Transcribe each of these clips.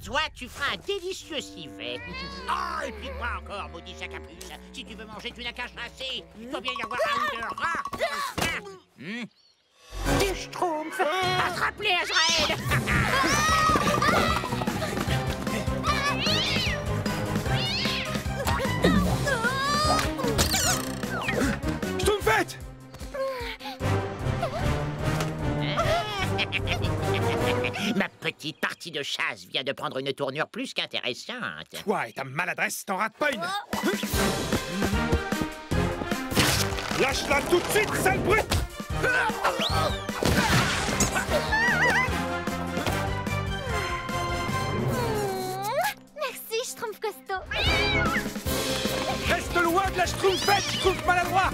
Toi, tu feras un délicieux civet. Oh, et puis quoi encore, maudit sac à puce? Si tu veux manger, tu n'as qu'à chasser. Il faut bien y avoir un ou deux rats. Des schtroumpfs. Attrape-les, Azraël. Schtroumpfette! Ma petite partie de chasse vient de prendre une tournure plus qu'intéressante. Toi et ta maladresse, t'en rates pas une. Lâche-la tout de suite, sale brute! Merci, Schtroumpf costaud. Reste loin de la Schtroumpfette, Schtroumpf maladroit!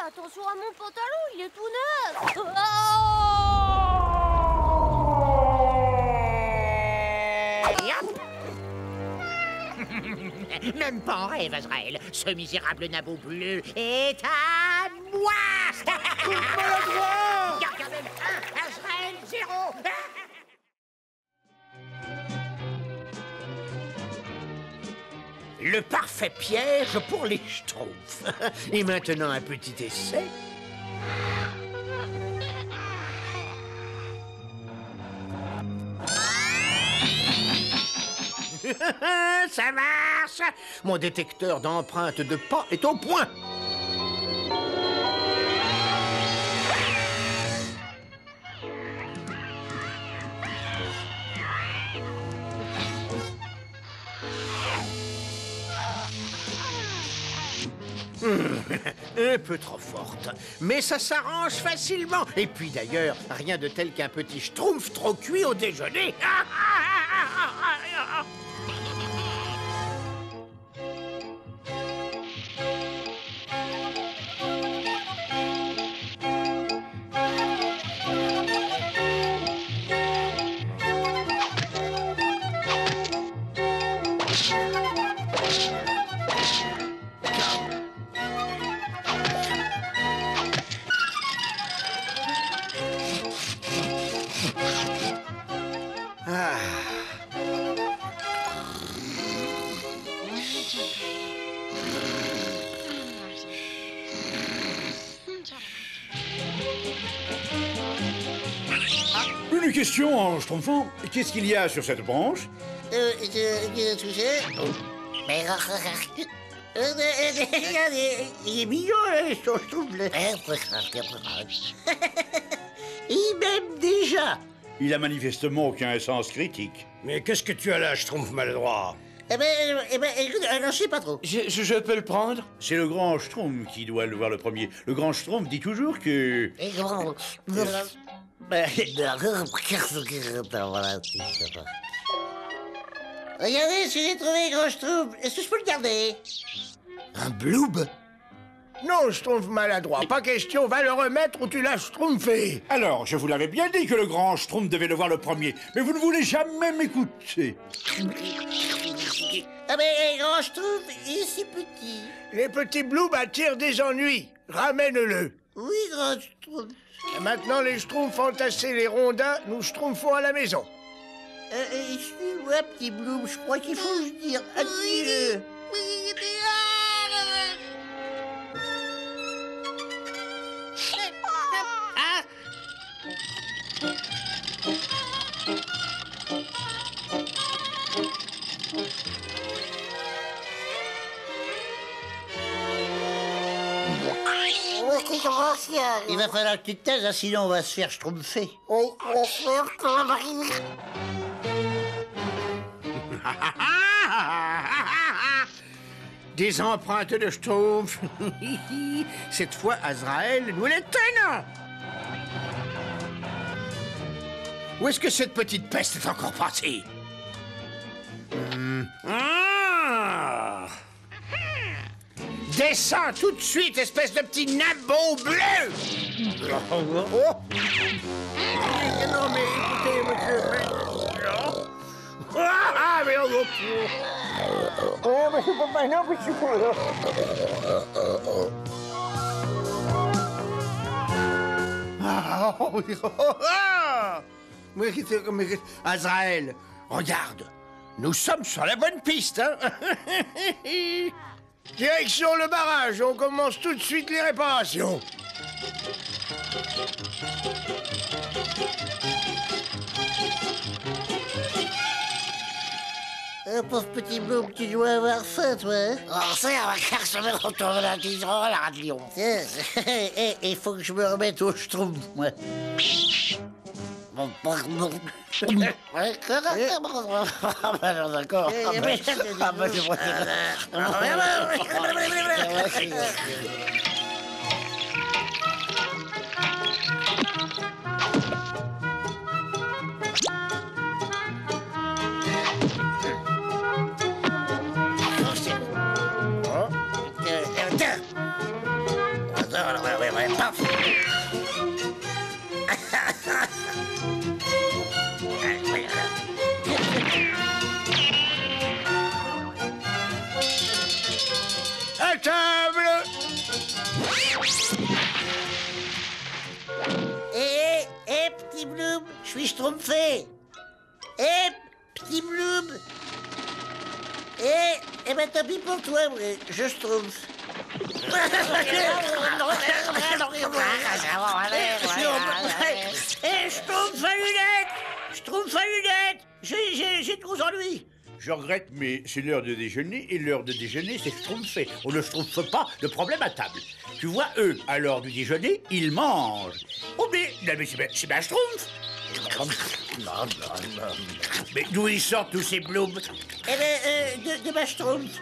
Attention à mon pantalon, il est tout neuf. Même pas en rêve, Azraël. Ce misérable nabot bleu est à moi. Maladroit! Gargamel 1, Azraël 0. Le parfait piège pour les schtroumpfs. Et maintenant, un petit essai. Ça marche! Mon détecteur d'empreintes de pas est au point. Un peu trop forte, mais ça s'arrange facilement. Et puis d'ailleurs, rien de tel qu'un petit schtroumpf trop cuit au déjeuner. Une question en schtroumpfant. Qu'est-ce qu'il y a sur cette branche? Regardez, il est mignon, je trouve. Il m'aime déjà. Il a manifestement aucun sens critique. Mais qu'est-ce que tu as là, Schtroumpf maladroit? Eh ben, écoute, je sais pas trop. Je peux le prendre? C'est le grand Schtroumpf qui doit le voir le premier. Le grand Schtroumpf dit toujours que... Regardez ce que j'ai trouvé, grand Schtroumpf. Est-ce que je peux le garder? Un bloob? Non, Schtroumpf maladroit, pas question, va le remettre ou tu l'as schtroumpfé. Alors, je vous l'avais bien dit que le grand Schtroumpf devait le voir le premier, mais vous ne voulez jamais m'écouter. Ah ben, grand Schtroumpf, il est si petit. Les petits bloobs attirent des ennuis. Ramène-le. Oui, grand Schtroumpf. Et maintenant, les schtroumpfs entassés les rondins, nous schtroumpfons à la maison. Excuse-moi, petit Bloom, je crois qu'il faut se dire adieu. Il va falloir que tu te taises, hein, sinon on va se faire schtroumpfer. Oui, bien sûr, compris. Des empreintes de schtroumpf. Cette fois, Azraël nous les tenons. Où est-ce que cette petite peste est encore partie? Ah! Descends tout de suite, espèce de petit nabot bleu! Oh. Non, mais écoutez, monsieur... Ah, mais oh, mais je peux pas, non, mais je peux pas. Mais, Azraël, regarde, nous sommes sur la bonne piste, hein? Direction le barrage, on commence tout de suite les réparations. Pauvre petit Bloom, tu dois avoir faim, toi. Oh, ça, on va se mettre autour de la tigeron, la radion. Il faut que je me remette au schtroumpf, moi. D'accord. À table! Petit Bloom, je suis schtroumpfé. Petit Bloom. Ben tant pis pour toi, je schtroumpfe. Schtroumpf à lunettes! Schtroumpf à lunettes! J'ai de gros ennuis. Je regrette, mais c'est l'heure de déjeuner, et l'heure de déjeuner, c'est schtroumpfer. On ne schtroumpfe pas de problème à table. Tu vois, eux, à l'heure du déjeuner, ils mangent. Oh, mais c'est bien schtroumpf. Mais d'où ils sortent tous ces blooms? De ma schtroumpf.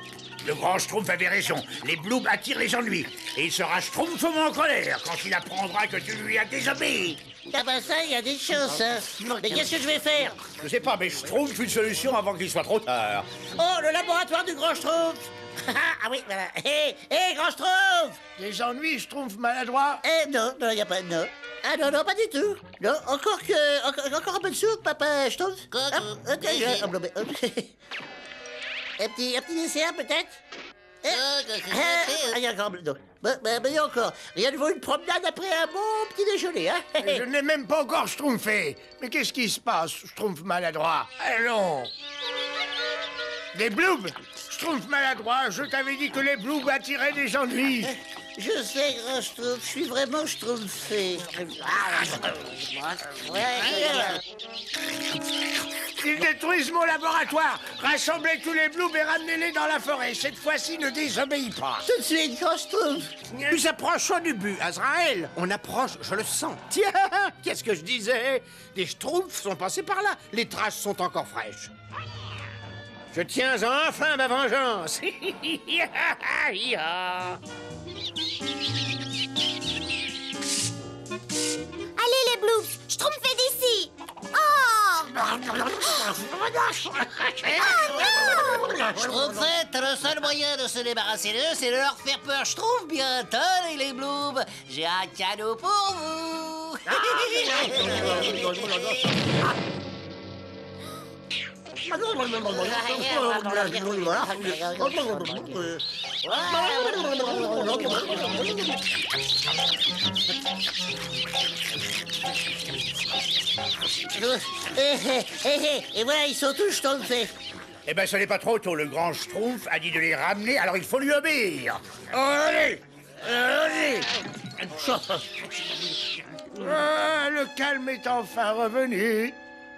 Le grand schtroumpf avait raison. Les blooms attirent les ennuis. Et il sera schtroumpfement en colère quand il apprendra que tu lui as désobéi. Ah ben ça, il y a des chances, hein. Mais qu'est-ce que je vais faire? Je sais pas, mais schtroumpf une solution avant qu'il soit trop tard. Oh, le laboratoire du grand schtroumpf. Ah oui, voilà. Hé, grand schtroumpf. Des ennuis, schtroumpf maladroit? Non, il n'y a pas de non. Ah non, pas du tout. Non, encore un peu de soupe, papa schtroumpf. Un petit dessert, peut-être? Il y a encore... Non. Il y a encore. Rien de vaut une promenade après un bon petit déjeuner, hein? Je n'ai même pas encore schtroumpfé. Mais qu'est-ce qui se passe, schtroumpf maladroit? Allons. Des blooms? Schtroumpf maladroit, je t'avais dit que les blooms attiraient des ennuis. Je sais, grand schtroumpf, je suis vraiment schtroumpfé. Ils détruisent mon laboratoire. Rassemblez tous les blooms et ramenez-les dans la forêt. Cette fois-ci, ne désobéis pas. Tout de suite, grand schtroumpf. Nous approchons du but, Azraël. On approche, je le sens. Tiens, qu'est-ce que je disais? Des schtroumpfs sont passés par là. Les traces sont encore fraîches. Je tiens enfin ma vengeance. Allez, les Bloops, schtroumpfez d'ici. Oh Schtroumpfette, le seul moyen de se débarrasser d'eux, c'est de leur faire peur. Schtroumpf bien, tenez les blooms. J'ai un cadeau pour vous. Et voilà, ils sont tous schtroumpfés. Eh ben, ce n'est pas trop tôt. Le grand schtroumpf a dit de les ramener, alors il faut lui obéir. Allez! Allez! Ah, le calme est enfin revenu.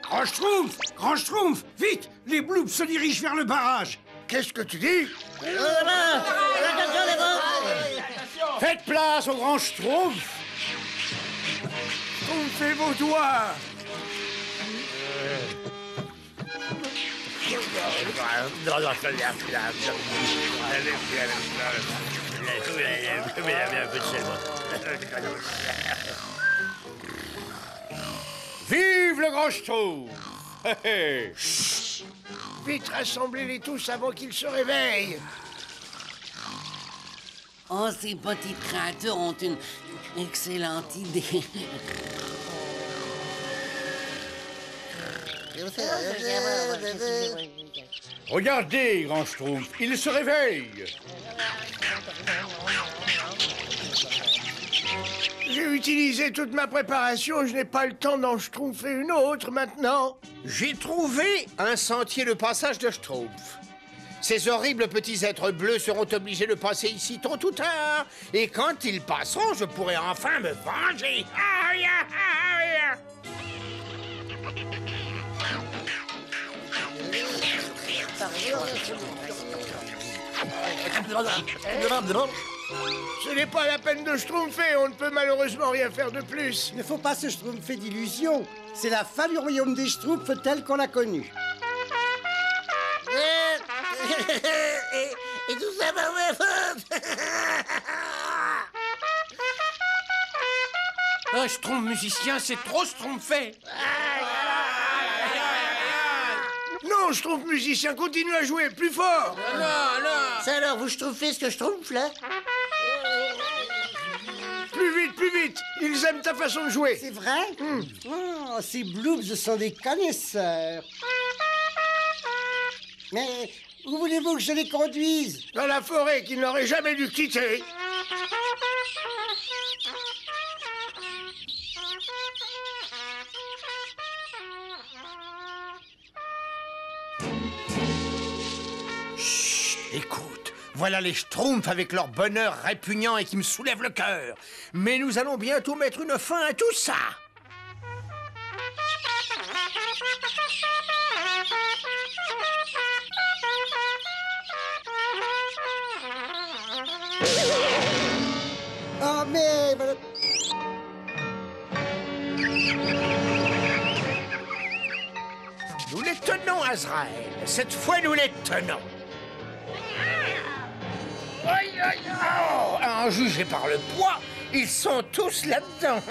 Grand schtroumpf, vite! Les bloops se dirigent vers le barrage. Qu'est-ce que tu dis? Attention, les gars. Faites place au grand Schtroumpf. Schtroumpfez vos doigts. Vive le grand Schtroumpf. Vite, rassemblez-les tous avant qu'ils se réveillent. Oh, ces petits créatures ont une excellente idée. Regardez, grand Schtroumpf, il se réveille. J'ai utilisé toute ma préparation, je n'ai pas le temps d'en schtroumpfer une autre maintenant. J'ai trouvé un sentier de passage de Schtroumpf. Ces horribles petits êtres bleus seront obligés de passer ici tôt ou tard. Et quand ils passeront, je pourrai enfin me venger. Ce n'est pas la peine de schtroumpfer, on ne peut malheureusement rien faire de plus. Il ne faut pas se schtroumpfer d'illusions. C'est la fin du royaume des schtroumpfs tel qu'on l'a connu. Et tout ça va ma faute. Un schtroumpf musicien, c'est trop schtroumpfé. Non, schtroumpf musicien, continue à jouer plus fort. Ça alors, vous schtroumpfez ce que je trouve là? Plus vite, ils aiment ta façon de jouer. C'est vrai? Oh, ces Bloops sont des connaisseurs. Mais où voulez-vous que je les conduise? Dans la forêt qu'ils n'auraient jamais dû quitter. Chut, écoute, voilà les schtroumpfs avec leur bonheur répugnant et qui me soulève le cœur. Mais nous allons bientôt mettre une fin à tout ça. Oh, mais... Nous les tenons, Azraël. Cette fois, nous les tenons. Oh, en juger par le poids, ils sont tous là-dedans.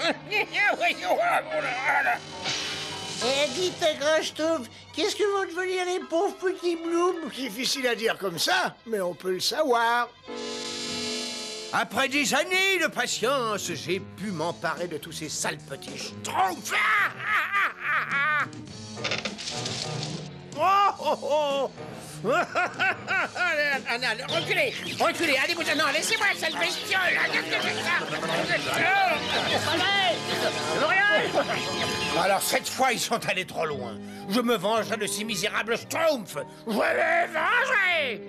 Dites, grand Schtroumpf, qu'est-ce que vont devenir les pauvres petits Blooms? Difficile à dire comme ça, mais on peut le savoir. Après des années de patience, j'ai pu m'emparer de tous ces sales petits schtroumpfs. Oh. Allez, reculez, allez, non, laissez-moi, sale bestiole. Alors cette fois, ils sont allés trop loin. Je me vengerai de ces misérables schtroumpfs. Je les vengerai.